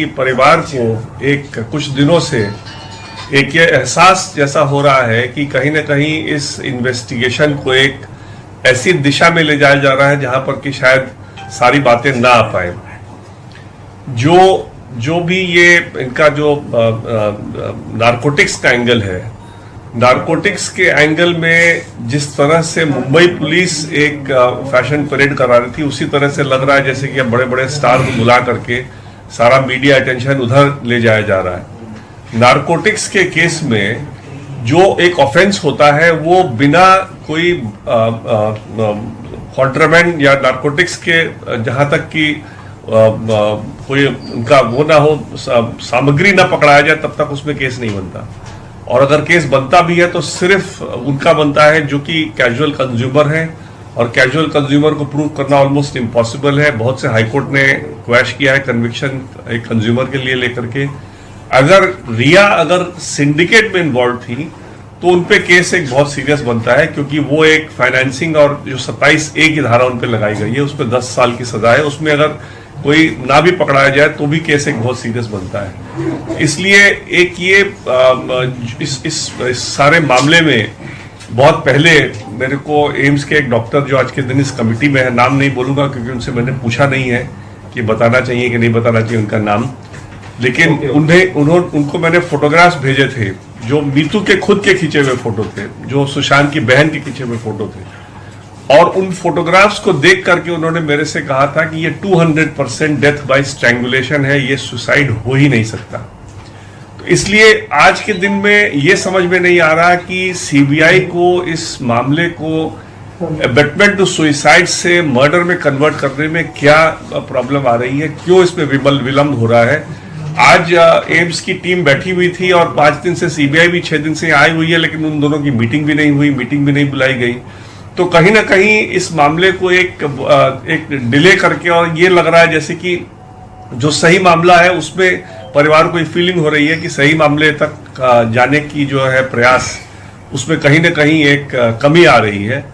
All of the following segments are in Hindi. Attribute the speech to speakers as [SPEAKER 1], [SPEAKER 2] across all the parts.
[SPEAKER 1] कि परिवार को एक कुछ दिनों से एक ये एहसास जैसा हो रहा है कि कहीं ना कहीं इस इन्वेस्टिगेशन को एक ऐसी दिशा में ले जाया जा रहा है जहां पर कि शायद सारी बातें ना आ पाए। जो भी ये इनका जो नारकोटिक्स का एंगल है, नारकोटिक्स के एंगल में जिस तरह से मुंबई पुलिस एक फैशन परेड करा रही थी, उसी तरह से लग रहा है जैसे कि अब बड़े बड़े स्टार को बुला करके सारा मीडिया अटेंशन उधर ले जाया जा रहा है। नारकोटिक्स के केस में जो एक ऑफेंस होता है वो बिना कोई कॉन्ट्राबैंड या नारकोटिक्स के जहां तक कि कोई उनका वो ना हो, सामग्री ना पकड़ाया जाए, तब तक उसमें केस नहीं बनता। और अगर केस बनता भी है तो सिर्फ उनका बनता है जो कि कैजुअल कंज्यूमर है, और कैजुअल कंज्यूमर को प्रूव करना ऑलमोस्ट इम्पॉसिबल है। बहुत से हाईकोर्ट ने क्वैश किया है कन्विक्शन एक कंज्यूमर के लिए लेकर के। अगर रिया सिंडिकेट में इन्वॉल्व थी तो उनपे केस एक बहुत सीरियस बनता है, क्योंकि वो एक फाइनेंसिंग और जो 27A की धारा उनपे लगाई गई है उसमें 10 साल की सजा है। उसमें अगर कोई ना भी पकड़ाया जाए तो भी केस एक बहुत सीरियस बनता है। इसलिए एक ये इस सारे मामले में बहुत पहले मेरे को एम्स के एक डॉक्टर जो आज के दिन इस कमिटी में है, नाम नहीं बोलूंगा क्योंकि उनसे मैंने पूछा नहीं है कि बताना चाहिए कि नहीं बताना चाहिए उनका नाम, लेकिन उनको मैंने फोटोग्राफ्स भेजे थे जो मीतू के खुद के खींचे हुए फोटो थे, जो सुशांत की बहन के खींचे हुए फोटो थे, और उन फोटोग्राफ्स को देख करके उन्होंने मेरे से कहा था कि ये 200% डेथ बाय स्ट्रैंगुलेशन है, ये सुसाइड हो ही नहीं सकता। तो इसलिए आज के दिन में ये समझ में नहीं आ रहा कि सीबीआई को इस मामले को अबेटमेंट टू सुसाइड से मर्डर में कन्वर्ट करने में क्या प्रॉब्लम आ रही है, क्यों इसमें विलंब हो रहा है। आज एम्स की टीम बैठी हुई थी और 5 दिन से सीबीआई भी 6 दिन से आई हुई है, लेकिन उन दोनों की मीटिंग भी नहीं हुई, मीटिंग भी नहीं बुलाई गई। तो कहीं ना कहीं इस मामले को एक डिले करके, और ये लग रहा है जैसे कि जो सही मामला है उसमें परिवार को फीलिंग हो रही है कि सही मामले तक जाने की जो है प्रयास, उसमें कहीं ना कहीं एक कमी आ रही है।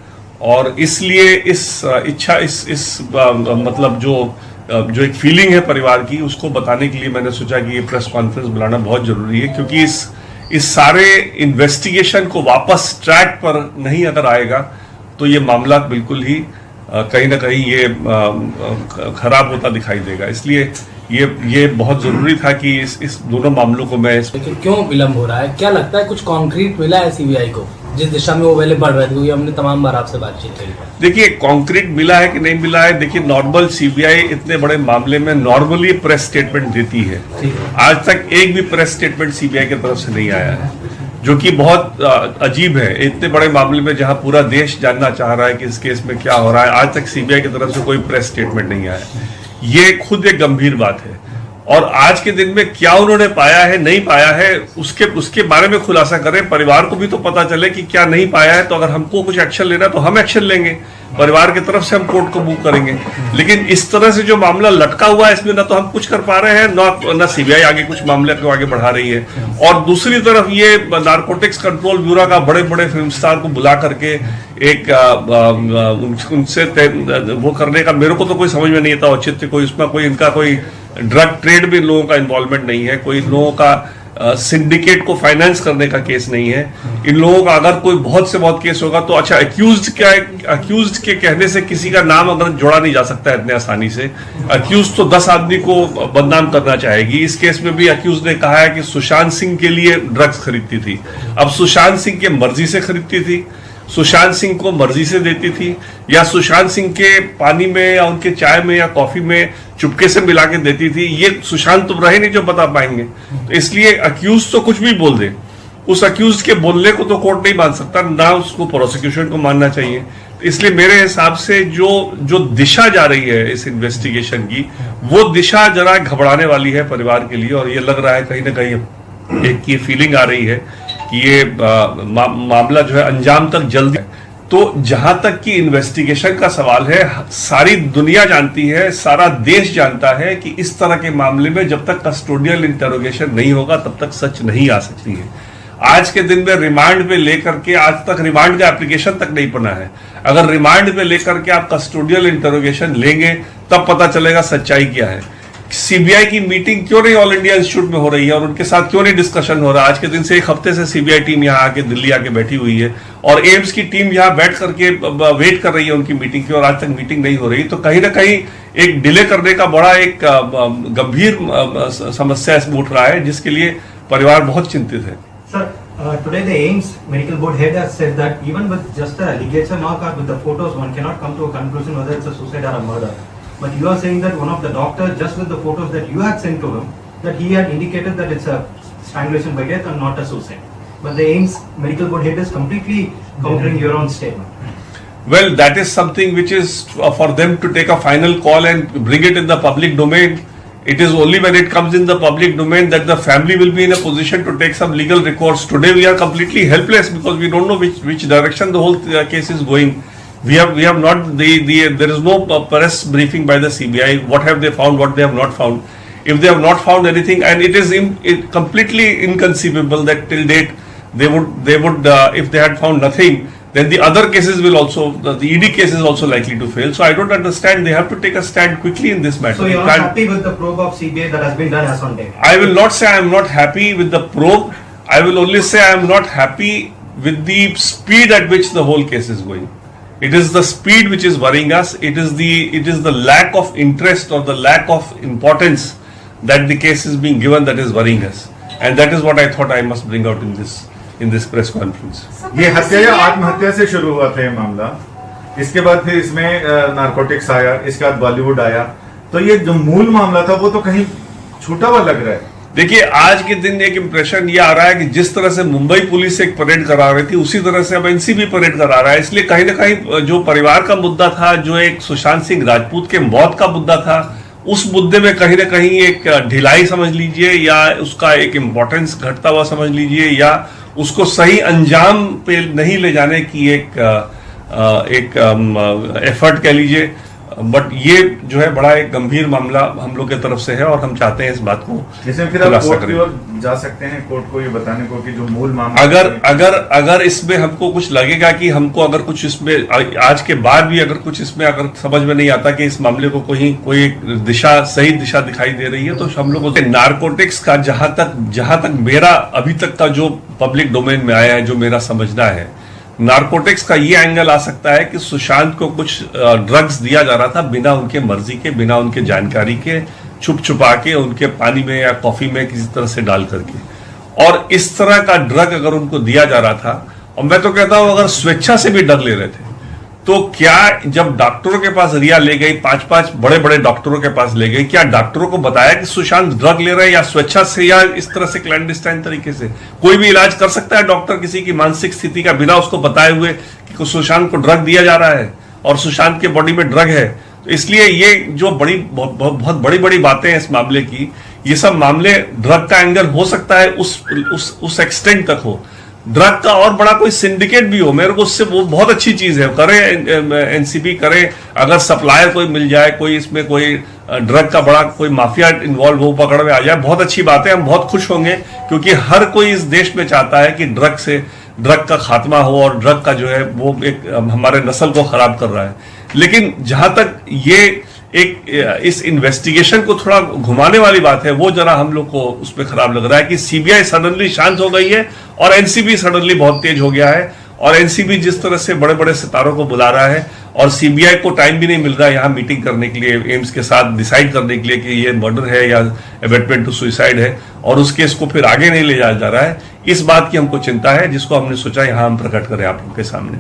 [SPEAKER 1] और इसलिए इस इच्छा इस मतलब जो एक फीलिंग है परिवार की, उसको बताने के लिए मैंने सोचा कि ये प्रेस कॉन्फ्रेंस बुलाना बहुत जरूरी है, क्योंकि इस सारे इन्वेस्टिगेशन को वापस ट्रैक पर नहीं अगर आएगा तो ये मामला बिल्कुल ही कहीं ना कहीं ये खराब होता दिखाई देगा। इसलिए ये बहुत जरूरी था कि इस दोनों मामलों को मैं
[SPEAKER 2] क्यों विलंब हो रहा है, क्या लगता है कुछ कॉन्क्रीट मिला है सीबीआई को जिस दिशा में वो पहले बढ़ रहे थे, क्योंकि हमने तमाम बार आपसे बातचीत की।
[SPEAKER 1] देखिए कॉन्क्रीट मिला है कि नहीं मिला है, देखिए नॉर्मल सीबीआई इतने बड़े मामले में नॉर्मली प्रेस स्टेटमेंट देती है। आज तक एक भी प्रेस स्टेटमेंट सीबीआई की तरफ से नहीं आया है, जो कि बहुत अजीब है। इतने बड़े मामले में जहां पूरा देश जानना चाह रहा है कि इस केस में क्या हो रहा है, आज तक सीबीआई की तरफ से कोई प्रेस स्टेटमेंट नहीं आया। ये खुद एक गंभीर बात है। और आज के दिन में क्या उन्होंने पाया है नहीं पाया है उसके बारे में खुलासा करें, परिवार को भी तो पता चले कि क्या नहीं पाया है। तो अगर हमको कुछ एक्शन लेना तो हम एक्शन लेंगे, परिवार की तरफ से हम कोर्ट को मूव करेंगे। लेकिन इस तरह से जो मामला लटका हुआ है इसमें ना तो हम कुछ कर पा रहे हैं, ना सीबीआई आगे कुछ मामले को आगे बढ़ा रही है। और दूसरी तरफ ये नारकोटिक्स कंट्रोल ब्यूरो का बड़े बड़े फिल्म स्टार को बुला करके एक उनसे वो करने का मेरे को तो कोई समझ में नहीं आता औचित्य। कोई उसमें कोई इनका कोई ड्रग ट्रेड में लोगों का इन्वॉल्वमेंट नहीं है, कोई लोगों का सिंडिकेट को फाइनेंस करने का केस नहीं है। इन लोगों का अगर कोई बहुत से बहुत केस होगा तो अच्छा, अक्यूज्ड के कहने से किसी का नाम अगर जोड़ा नहीं जा सकता है इतने आसानी से। अक्यूज तो 10 आदमी को बदनाम करना चाहेगी। इस केस में भी अक्यूज ने कहा है कि सुशांत सिंह के लिए ड्रग्स खरीदती थी। अब सुशांत सिंह के मर्जी से खरीदती थी, सुशांत सिंह को मर्जी से देती थी, या सुशांत सिंह के पानी में या उनके चाय में या कॉफी में चुपके से मिला के देती थी, ये सुशांत तो रहे नहीं जो बता पाएंगे। तो इसलिए अक्यूज तो कुछ भी बोल दे, उस अक्यूज के बोलने को तो कोर्ट नहीं मान सकता, ना उसको प्रोसिक्यूशन को मानना चाहिए। तो इसलिए मेरे हिसाब से जो दिशा जा रही है इस इन्वेस्टिगेशन की, वो दिशा जरा घबराने वाली है परिवार के लिए। और ये लग रहा है कहीं ना कहीं एक ये फीलिंग आ रही है कि ये मामला जो है अंजाम तक जल्दी। तो जहां तक कि इन्वेस्टिगेशन का सवाल है, सारी दुनिया जानती है, सारा देश जानता है कि इस तरह के मामले में जब तक कस्टोडियल इंटरोगेशन नहीं होगा तब तक सच नहीं आ सकती है। आज के दिन में रिमांड पे लेकर के, आज तक रिमांड का एप्लीकेशन तक नहीं बना है। अगर रिमांड पे लेकर के आप कस्टोडियल इंटरोगेशन लेंगे तब पता चलेगा सच्चाई क्या है। सीबीआई की मीटिंग क्यों नहीं ऑल इंडिया इंस्टीट्यूट में हो रही है और उनके साथ क्यों नहीं डिस्कशन हो रहा है? आज के दिन से एक हफ्ते से सीबीआई टीम यहाँ आके दिल्ली आके बैठी हुई है और एम्स की टीम यहाँ बैठ करके वेट कर रही है उनकी मीटिंग की, और आज तक मीटिंग नहीं हो रही। तो कहीं ना कहीं एक डिले करने का बड़ा एक गंभीर समस्या इसमें उठ रहा है, जिसके लिए परिवार बहुत चिंतित है।
[SPEAKER 3] Sir, today the AIIMS medical board head has said that even with just a ligature mark or with the photos, one cannot come to a conclusion whether it's a suicide or a murder. But you are saying that one of the doctors, just with the photos that you had sent to him, that he had indicated that it's a strangulation by death and not a suicide. But the AIIMS medical board head is completely countering your own statement.
[SPEAKER 1] Well, that is something which is for them to take a final call and bring it in the public domain. It is only when it comes in the public domain that the family will be in a position to take some legal recourse. Today we are completely helpless because we don't know which direction the whole case is going. We have not there is no press briefing by the CBI. What have they found? What they have not found? If they have not found anything, and it is completely inconceivable that till date they would if they had found nothing, then the other cases will also, the ED case is also likely to fail. So I don't understand. They have to take a stand quickly in this matter.
[SPEAKER 3] So you are not happy with the probe of CBI that has been done as on date?
[SPEAKER 1] I will not say I am not happy with the probe. I will only say I am not happy with the speed at which the whole case is going. It is the speed which is worrying us. It is the lack of interest or the lack of importance that the case is being given that is worrying us. And that is what I thought I must bring out in this press conference.
[SPEAKER 4] ये हत्या या आत्महत्या से शुरू हुआ था ये मामला, इसके बाद फिर इसमें नारकोटिक्स आया, इसके बाद बॉलीवुड आया, तो ये जो मूल मामला था वो तो कहीं छूटा हुआ लग रहा है।
[SPEAKER 1] देखिए, आज के दिन एक इंप्रेशन ये आ रहा है कि जिस तरह से मुंबई पुलिस एक परेड करा रही थी, उसी तरह से अब एनसीबी परेड करा रहा है। इसलिए कहीं ना कहीं जो परिवार का मुद्दा था, जो एक सुशांत सिंह राजपूत के मौत का मुद्दा था, उस मुद्दे में कहीं ना कहीं एक ढिलाई समझ लीजिए, या उसका एक इम्पोर्टेंस घटता हुआ समझ लीजिए, या उसको सही अंजाम पे नहीं ले जाने की एक एफर्ट कह लीजिए। बट ये जो है बड़ा एक गंभीर मामला हम लोग की तरफ से है और हम चाहते हैं इस बात को
[SPEAKER 4] इसमें फिर आप कोर्ट की ओर जा सकते हैं, कोर्ट को ये बताने को कि जो मूल मामला
[SPEAKER 1] अगर इसमें हमको कुछ लगेगा कि हमको अगर कुछ इसमें आज के बाद भी अगर कुछ इसमें अगर समझ में नहीं आता कि इस मामले को कोई सही दिशा दिखाई दे रही है, तो हम लोग नारकोटिक्स का जहां तक मेरा अभी तक का जो पब्लिक डोमेन में आया है, जो मेरा समझना है, नारकोटिक्स का ये एंगल आ सकता है कि सुशांत को कुछ ड्रग्स दिया जा रहा था बिना उनके मर्जी के, बिना उनके जानकारी के, छुप छुपा के उनके पानी में या कॉफी में किसी तरह से डाल करके। और इस तरह का ड्रग अगर उनको दिया जा रहा था, और मैं तो कहता हूं अगर स्वेच्छा से भी ड्रग ले रहे थे, तो क्या जब डॉक्टरों के पास रिया ले गई, 5 बड़े बड़े डॉक्टरों के पास ले गई, क्या डॉक्टरों को बताया कि सुशांत ड्रग ले रहे हैं, या स्वेच्छा से या इस तरह से क्लैंडस्टाइन तरीके से? कोई भी इलाज कर सकता है डॉक्टर किसी की मानसिक स्थिति का बिना उसको बताए हुए कि सुशांत को ड्रग दिया जा रहा है और सुशांत के बॉडी में ड्रग है। तो इसलिए ये जो बहुत बड़ी बातें हैं इस मामले की, ये सब मामले ड्रग का एंगल हो सकता है उस एक्सटेंट तक हो। ड्रग का और बड़ा कोई सिंडिकेट भी हो, मेरे को उससे वो बहुत अच्छी चीज है, करे एनसीबी करे, अगर सप्लायर कोई मिल जाए, कोई इसमें कोई ड्रग का बड़ा कोई माफिया इन्वॉल्व हो, पकड़ में आ जाए, बहुत अच्छी बात है, हम बहुत खुश होंगे, क्योंकि हर कोई इस देश में चाहता है कि ड्रग का खात्मा हो, और ड्रग का जो है वो एक हमारे नस्ल को खराब कर रहा है। लेकिन जहां तक ये इस इन्वेस्टिगेशन को थोड़ा घुमाने वाली बात है, वो जरा हम लोग को उसमें खराब लग रहा है कि सीबीआई सडनली शांत हो गई है और एनसीबी सडनली बहुत तेज हो गया है, और एनसीबी जिस तरह से बड़े बड़े सितारों को बुला रहा है, और सीबीआई को टाइम भी नहीं मिल रहा है यहाँ मीटिंग करने के लिए, एम्स के साथ डिसाइड करने के लिए कि ये मर्डर है या अबेटमेंट टू सुसाइड है, और उस केस को फिर आगे नहीं ले जाया जा रहा है। इस बात की हमको चिंता है, जिसको हमने सोचा यहाँ हम प्रकट करें आप लोग के सामने।